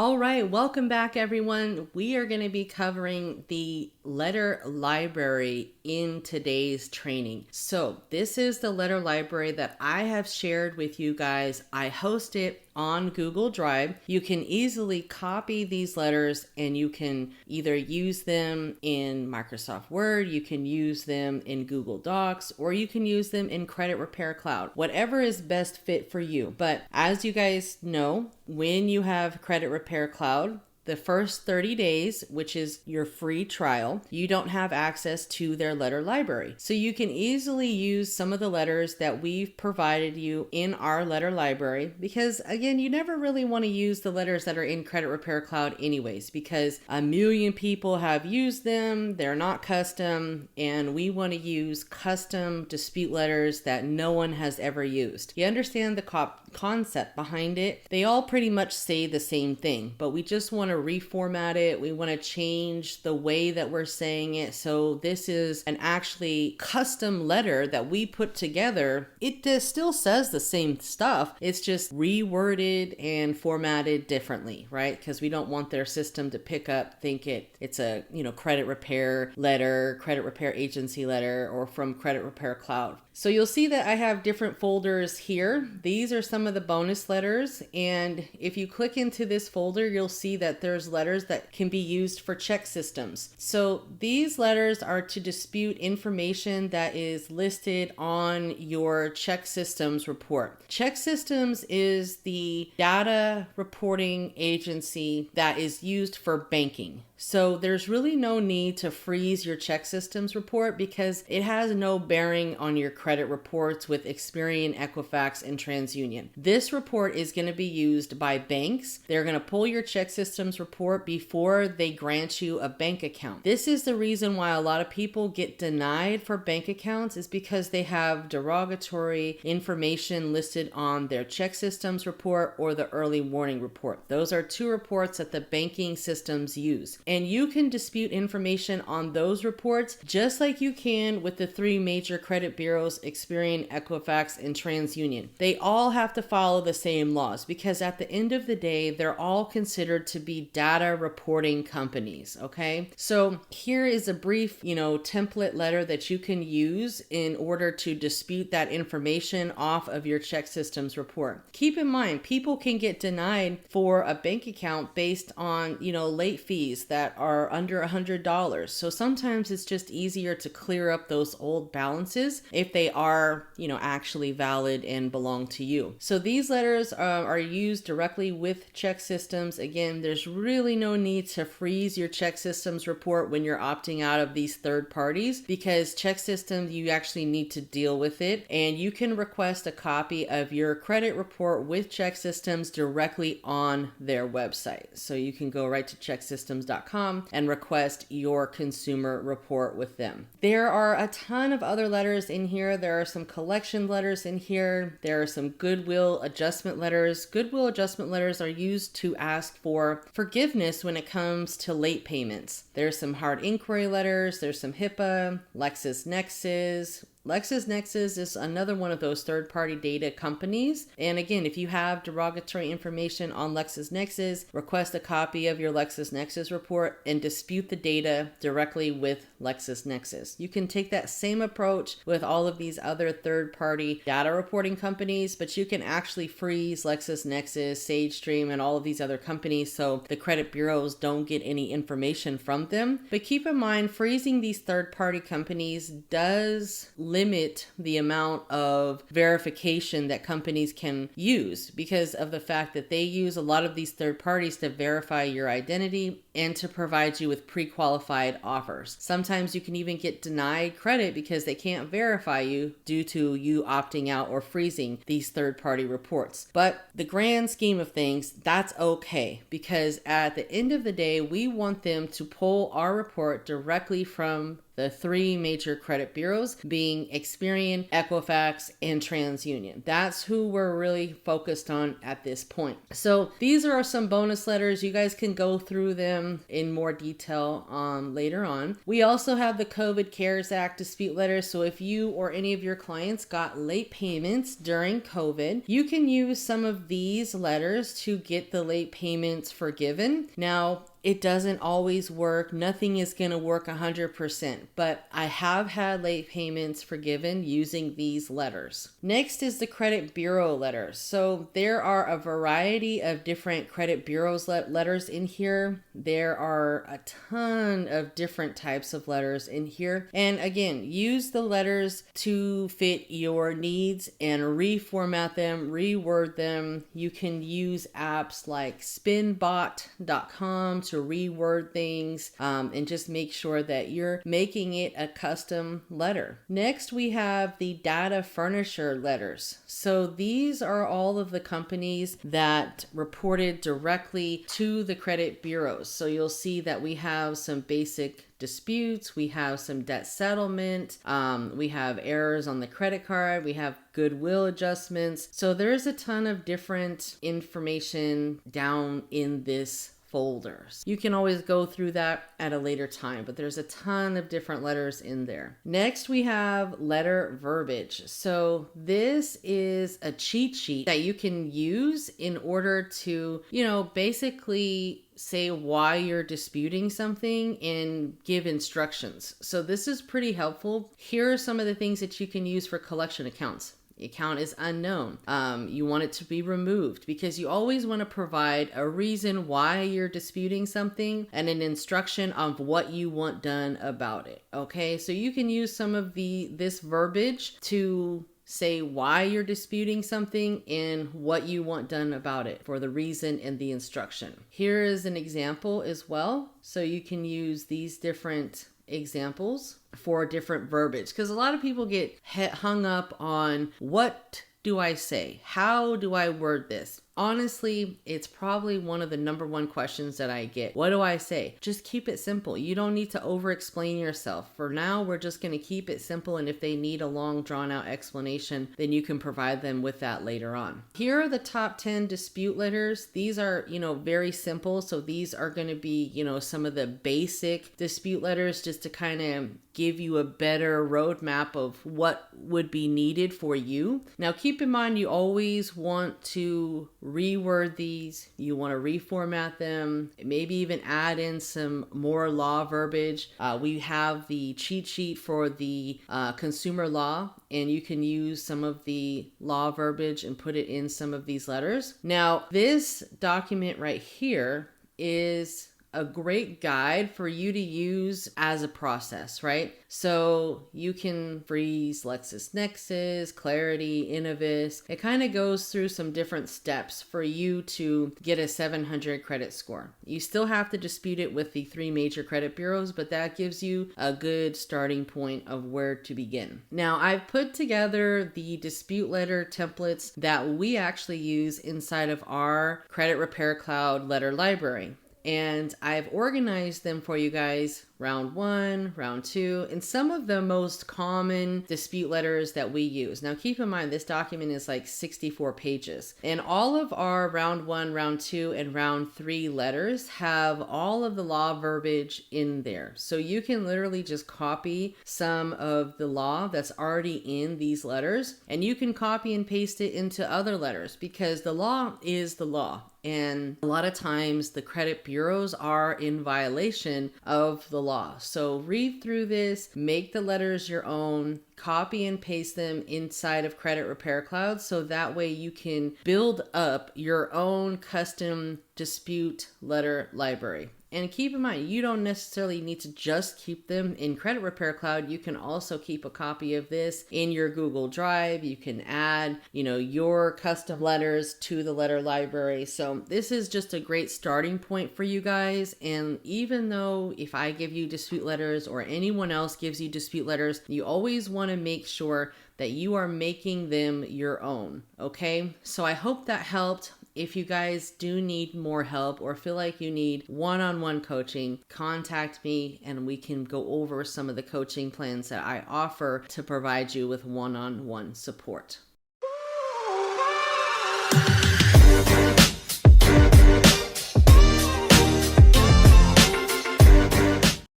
All right, welcome back everyone. We are going to be covering the letter library in today's training. So this is the letter library that I have shared with you guys. I host it on Google Drive. You can easily copy these letters and you can either use them in Microsoft Word, you can use them in Google Docs, or you can use them in Credit Repair Cloud, whatever is best fit for you. But as you guys know, when you have Credit Repair Cloud, the first 30 days, which is your free trial, you don't have access to their letter library. So you can easily use some of the letters that we've provided you in our letter library, because again, you never really want to use the letters that are in Credit Repair Cloud anyways, because a million people have used them, they're not custom, and we want to use custom dispute letters that no one has ever used. You understand the concept behind it? They all pretty much say the same thing, but we just want to reformat it. We want to change the way that we're saying it. So this is an actually custom letter that we put together. It still says the same stuff. It's just reworded and formatted differently, right? Because we don't want their system to pick up, think it's a, credit repair letter, credit repair agency letter, or from Credit Repair Cloud. So you'll see that I have different folders here. These are some of the bonus letters. And if you click into this folder, you'll see that there's letters that can be used for check systems. So these letters are to dispute information that is listed on your check systems report. Check systems is the data reporting agency that is used for banking. So there's really no need to freeze your check systems report because it has no bearing on your credit reports with Experian, Equifax, and TransUnion. This report is going to be used by banks. They're going to pull your check systems report before they grant you a bank account. This is the reason why a lot of people get denied for bank accounts, is because they have derogatory information listed on their check systems report or the early warning report. Those are two reports that the banking systems use. And you can dispute information on those reports just like you can with the three major credit bureaus, Experian, Equifax, and TransUnion. They all have to follow the same laws because at the end of the day, they're all considered to be data reporting companies, okay? So here is a brief, template letter that you can use in order to dispute that information off of your check systems report. Keep in mind, people can get denied for a bank account based on, late fees that are under $100. So sometimes it's just easier to clear up those old balances if they are, actually valid and belong to you. So these letters are used directly with check systems. Again, there's really no need to freeze your check systems report when you're opting out of these third parties, because check systems, you actually need to deal with it, and you can request a copy of your credit report with check systems directly on their website. So you can go right to checksystems.com and request your consumer report with them. There are a ton of other letters in here. There are some collection letters in here. There are some goodwill adjustment letters. Goodwill adjustment letters are used to ask for forgiveness when it comes to late payments. There's some hard inquiry letters. There's some HIPAA, LexisNexis. LexisNexis is another one of those third-party data companies. And again, if you have derogatory information on LexisNexis, request a copy of your LexisNexis report and dispute the data directly with LexisNexis. You can take that same approach with all of these other third-party data reporting companies, but you can actually freeze LexisNexis, SageStream, and all of these other companies so the credit bureaus don't get any information from them. But keep in mind, freezing these third-party companies does limit the amount of verification that companies can use because of the fact that they use a lot of these third parties to verify your identity and to provide you with pre-qualified offers. Sometimes you can even get denied credit because they can't verify you due to you opting out or freezing these third-party reports. But the grand scheme of things, that's okay, because at the end of the day, we want them to pull our report directly from the three major credit bureaus being Experian, Equifax, and TransUnion. That's who we're really focused on at this point. So these are some bonus letters. You guys can go through them in more detail later on. We also have the COVID CARES Act dispute letters. So if you or any of your clients got late payments during COVID, you can use some of these letters to get the late payments forgiven. Now, it doesn't always work. Nothing is going to work 100%, but I have had late payments forgiven using these letters. Next is the credit bureau letters. So there are a variety of different credit bureaus letters in here. There are a ton of different types of letters in here. And again, use the letters to fit your needs and reformat them, reword them. You can use apps like 𝗏𝗏𝗏𝗏𝗏𝗏.com to reword things and just make sure that you're making it a custom letter. Next, we have the data furnisher letters. So these are all of the companies that reported directly to the credit bureaus. So you'll see that we have some basic disputes, we have some debt settlement, we have errors on the credit card, we have goodwill adjustments. So there's a ton of different information down in this folders. You can always go through that at a later time, but there's a ton of different letters in there. Next, we have letter verbiage. So this is a cheat sheet that you can use in order to, basically say why you're disputing something and give instructions. So this is pretty helpful. Here are some of the things that you can use for collection accounts. The account is unknown. You want it to be removed because you always want to provide a reason why you're disputing something and an instruction of what you want done about it. Okay, so you can use some of this verbiage to say why you're disputing something and what you want done about it for the reason and the instruction. Here is an example as well. So you can use these different examples for different verbiage because a lot of people get hung up on what do I say? How do I word this? Honestly, it's probably one of the #1 questions that I get. What do I say? Just keep it simple. You don't need to over explain yourself. For now, we're just going to keep it simple. And if they need a long drawn out explanation, then you can provide them with that later on. Here are the top 10 dispute letters. These are, very simple. So these are going to be, some of the basic dispute letters just to kind of give you a better roadmap of what would be needed for you. Now, keep in mind, you always want to reword these. You want to reformat them, maybe even add in some more law verbiage. We have the cheat sheet for the consumer law, and you can use some of the law verbiage and put it in some of these letters. Now, this document right here is a great guide for you to use as a process, right? So you can freeze LexisNexis, Clarity, Innovis. It kind of goes through some different steps for you to get a 700 credit score. You still have to dispute it with the three major credit bureaus, but that gives you a good starting point of where to begin. Now, I've put together the dispute letter templates that we actually use inside of our Credit Repair Cloud letter library. And I've organized them for you guys, round 1, round 2, and some of the most common dispute letters that we use. Now, keep in mind, this document is like 64 pages. And all of our round 1, round 2, and round 3 letters have all of the law verbiage in there. So you can literally just copy some of the law that's already in these letters, and you can copy and paste it into other letters because the law is the law. And a lot of times the credit bureaus are in violation of the law. So read through this, make the letters your own, copy and paste them inside of Credit Repair Cloud so that way you can build up your own custom dispute letter library. And keep in mind, you don't necessarily need to just keep them in Credit Repair Cloud. You can also keep a copy of this in your Google Drive. You can add, your custom letters to the letter library. So this is just a great starting point for you guys. And even though if I give you dispute letters or anyone else gives you dispute letters, you always want to make sure that you are making them your own. Okay, so I hope that helped. If you guys do need more help or feel like you need one-on-one coaching, contact me and we can go over some of the coaching plans that I offer to provide you with one-on-one support.